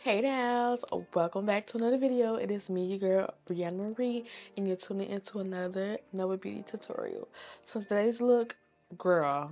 Hey Dals, welcome back to another video. It is me, your girl, Briana Marie, and you're tuning into another Nova Beauty tutorial. So today's look, girl,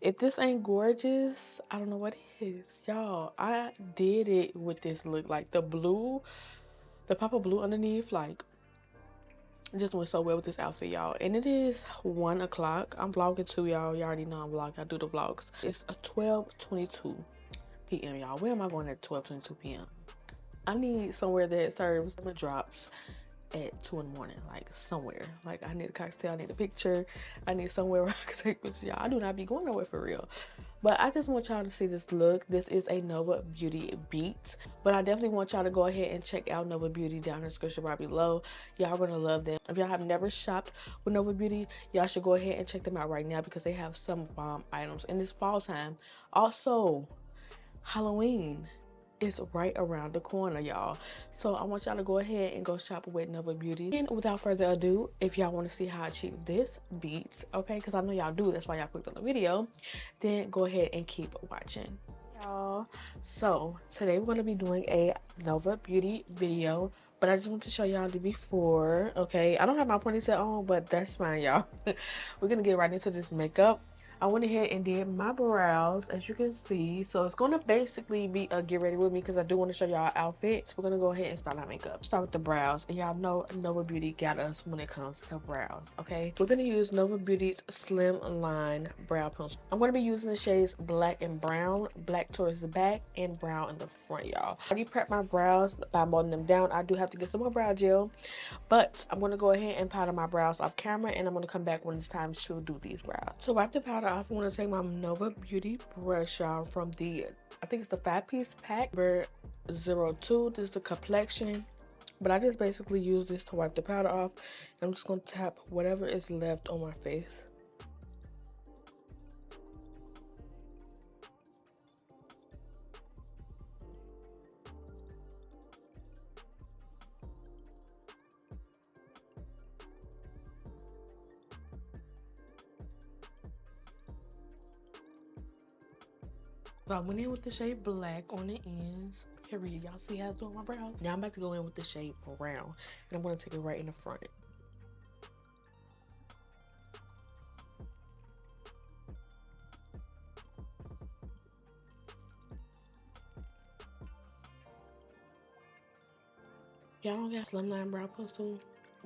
if this ain't gorgeous, I don't know what is. Y'all, I did it with this look. Like the blue, the pop of blue underneath, like, just went so well with this outfit, y'all. And it is 1 o'clock. I'm vlogging too, y'all. You already know I'm vlogging. I do the vlogs. It's a 12:22 p.m., y'all. Where am I going at 12:22 p.m.? I need somewhere that serves drops at 2 in the morning, like somewhere. Like I need a cocktail, I need a picture, I need somewhere where I can take pictures. Y'all, I do not be going nowhere for real. But I just want y'all to see this look. This is a Nova Beauty beat. But I definitely want y'all to go ahead and check out Nova Beauty down in the description bar below. Y'all gonna love them. If y'all have never shopped with Nova Beauty, y'all should go ahead and check them out right now because they have some bomb items in this fall time. Also, Halloween is right around the corner, y'all. So I want y'all to go ahead and go shop with Nova Beauty. And without further ado, if y'all want to see how I achieve this beat, okay, because I know y'all do, that's why y'all clicked on the video, then go ahead and keep watching, y'all. So today we're going to be doing a Nova Beauty video, but I just want to show y'all the before. Okay, I don't have my ponytail on, but that's fine, y'all. We're gonna get right into this makeup. I went ahead and did my brows, as you can see. So it's going to basically be a get ready with me because I do want to show y'all outfits. We're going to go ahead and start our makeup. Start with the brows. And y'all know Nova Beauty got us when it comes to brows, okay? We're going to use Nova Beauty's Slim Line Brow Pencil. I'm going to be using the shades Black and Brown. Black towards the back and brown in the front, y'all. I already prepped my brows by molding them down. I do have to get some more brow gel. But I'm going to go ahead and powder my brows off camera, and I'm going to come back when it's time to do these brows. To wipe the powder off, I'm going to take my Nova Beauty brush, y'all, from the, I think it's the 5-piece pack, number 02. This is the complexion. But I just basically use this to wipe the powder off. And I'm just going to tap whatever is left on my face. So I went in with the shade Black on the ends. Period. Y'all see how it's doing my brows? Now I'm about to go in with the shade Brown. And I'm going to take it right in the front. Y'all don't got slimline brow pencil?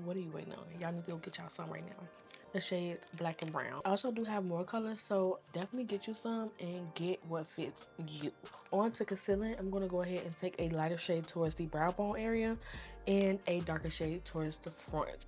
What are you waiting on? Y'all need to go get y'all some right now. The shades Black and Brown. I also do have more colors, so definitely get you some and get what fits you. On to concealing, I'm going to go ahead and take a lighter shade towards the brow bone area and a darker shade towards the front.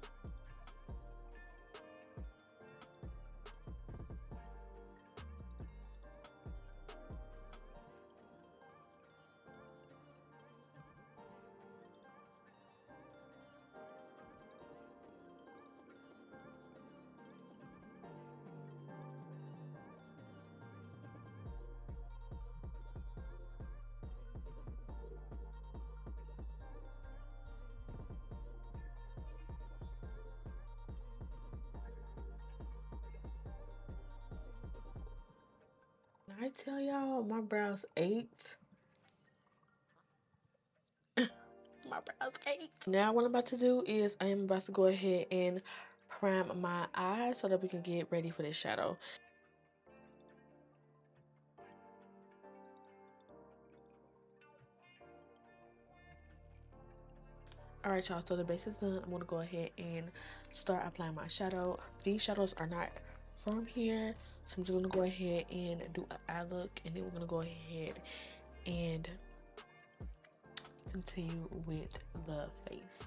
I tell y'all, my brows ached. My brows ached. Now what I'm about to do is I am about to go ahead and prime my eyes so that we can get ready for this shadow. Alright, y'all, so the base is done. I'm going to go ahead and start applying my shadow. These shadows are not from here, so I'm just going to go ahead and do an eye look, and then we're going to go ahead and continue with the face.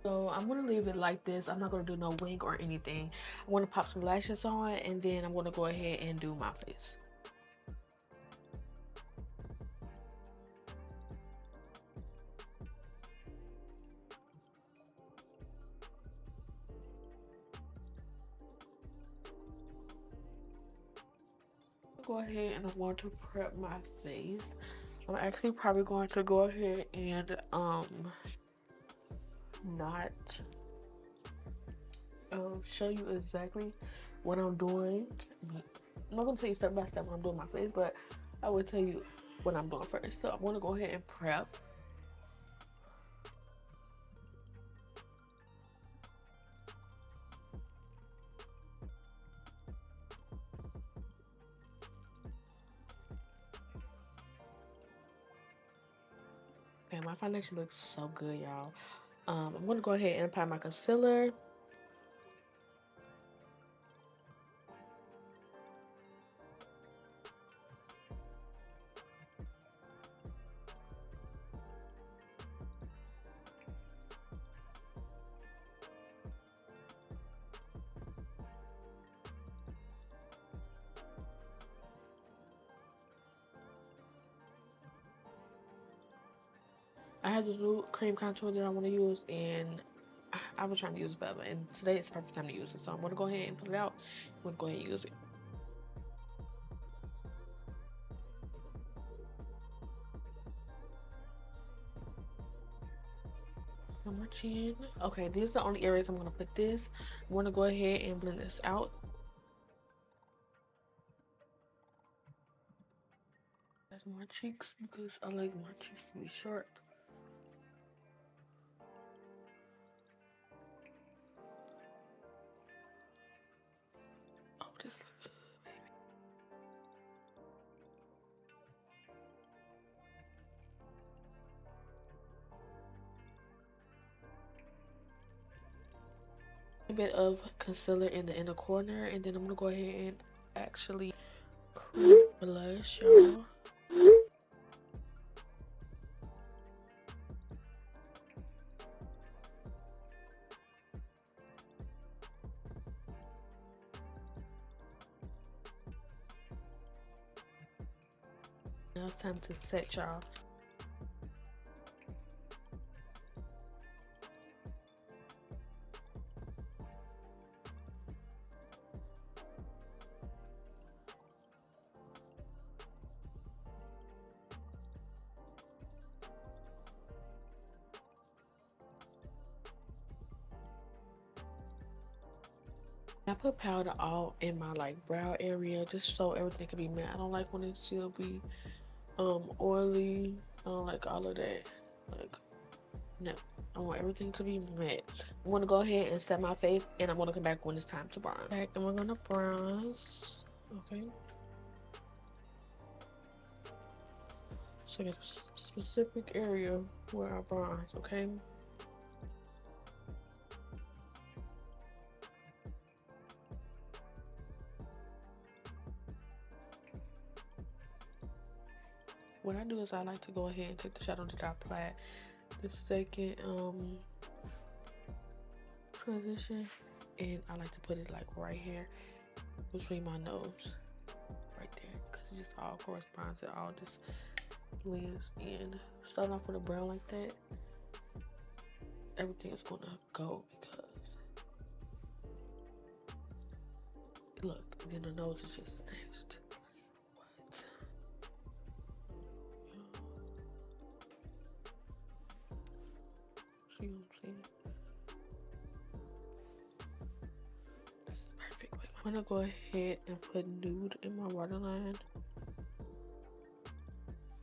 So I'm gonna leave it like this. I'm not gonna do no wing or anything. I'm gonna pop some lashes on, and then I'm gonna go ahead and do my face. Go ahead and I want to prep my face. I'm actually probably going to go ahead and not show you exactly what I'm doing. I'm not gonna tell you step by step when I'm doing my face, but I will tell you what I'm doing first. So I'm gonna go ahead and prep. Okay, my foundation looks so good, y'all. I'm gonna go ahead and apply my concealer. I have this new cream contour that I want to use, and I was trying to use it forever, and today is the perfect time to use it. So I'm gonna go ahead and put it out. I'm gonna go ahead and use it. On my chin. Okay, these are the only areas I'm gonna put this. I'm gonna go ahead and blend this out. That's my cheeks because I like my cheeks to be sharp. Oh, this looks good, baby. A bit of concealer in the inner corner, and then I'm gonna go ahead and actually cream blush, y'all. Now it's time to set, y'all. I put powder all in my like brow area just so everything can be matte. I don't like when it still be oily. I don't like all of that. Like, no, I want everything to be matte. I'm gonna go ahead and set my face, and I'm gonna come back when it's time to bronze. Back, and we're gonna bronze. Okay. So there's a specific area where I bronze. Okay. What I do is I like to go ahead and take the shadow that I applied the second transition, and I like to put it like right here between my nose, right there, because it just all corresponds. It all just blends in. Starting off with a brown like that, everything is gonna go because look, then the nose is just snatched. What? See what I'm saying? This is perfect. Like, I'm gonna go ahead and put nude in my waterline.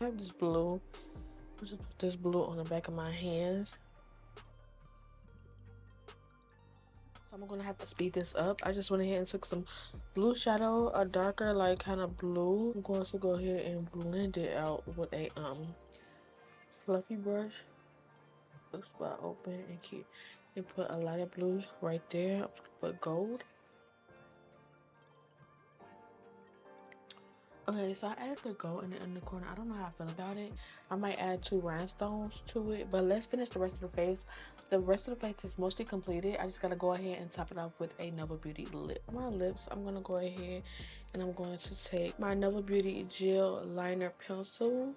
I have this blue. I'll just put this blue on the back of my hands. So I'm gonna have to speed this up. I just went ahead and took some blue shadow, a darker like kind of blue. I'm going to go ahead and blend it out with a fluffy brush. The spot open and keep and put a lighter blue right there. Put gold. Okay, so I added the gold in the corner. I don't know how I feel about it. I might add 2 rhinestones to it, but let's finish the rest of the face. The rest of the face is mostly completed. I just gotta go ahead and top it off with a Nova Beauty lip. My lips, I'm gonna go ahead and I'm going to take my Nova Beauty gel liner pencil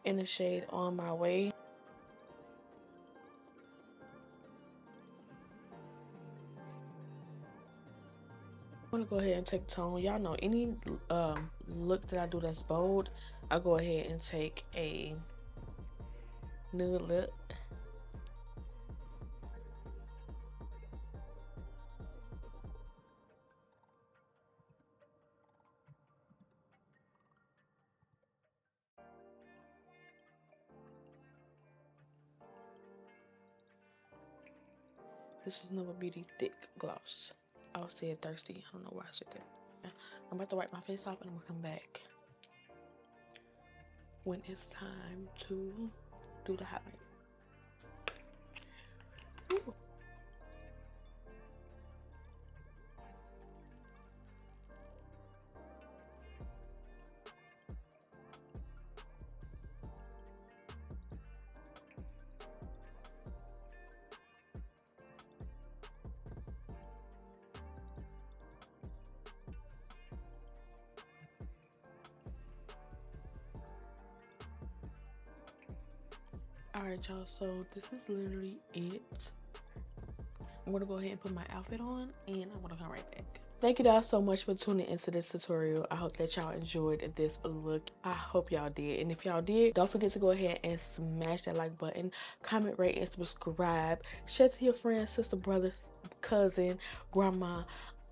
in the shade On My Way. I'm gonna go ahead and take tone. Y'all know any look that I do that's bold, I go ahead and take a nude lip. This is Nova Beauty Thick Gloss. I was saying thirsty. I don't know why I said that. I'm about to wipe my face off and I'm gonna come back when it's time to do the highlight. Ooh. Alright, y'all, so this is literally it. I'm gonna go ahead and put my outfit on and I'm gonna come right back. Thank you guys so much for tuning into this tutorial. I hope that y'all enjoyed this look. I hope y'all did. And if y'all did, don't forget to go ahead and smash that like button, comment, rate, and subscribe. Share to your friends, sister, brother, cousin, grandma,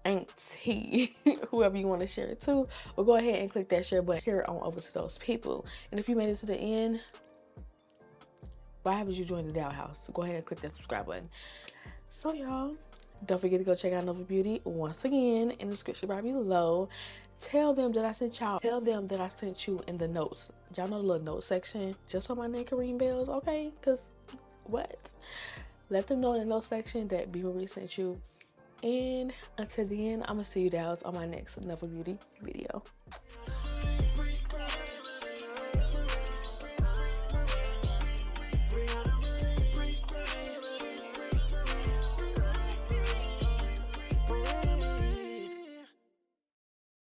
auntie, whoever you want to share it to. Or go ahead and click that share button. Share it on over to those people. And if you made it to the end, why haven't you joined the Dow House? Go ahead and click that subscribe button. So y'all, don't forget to go check out Nova Beauty once again in the description bar below. Tell them that I sent y'all. Tell them that I sent you in the notes. Y'all know the little note section. Just so my name can ring bells, okay? Because what? Let them know in the note section that B Marie sent you. And until then, I'm going to see you guys on my next Nova Beauty video.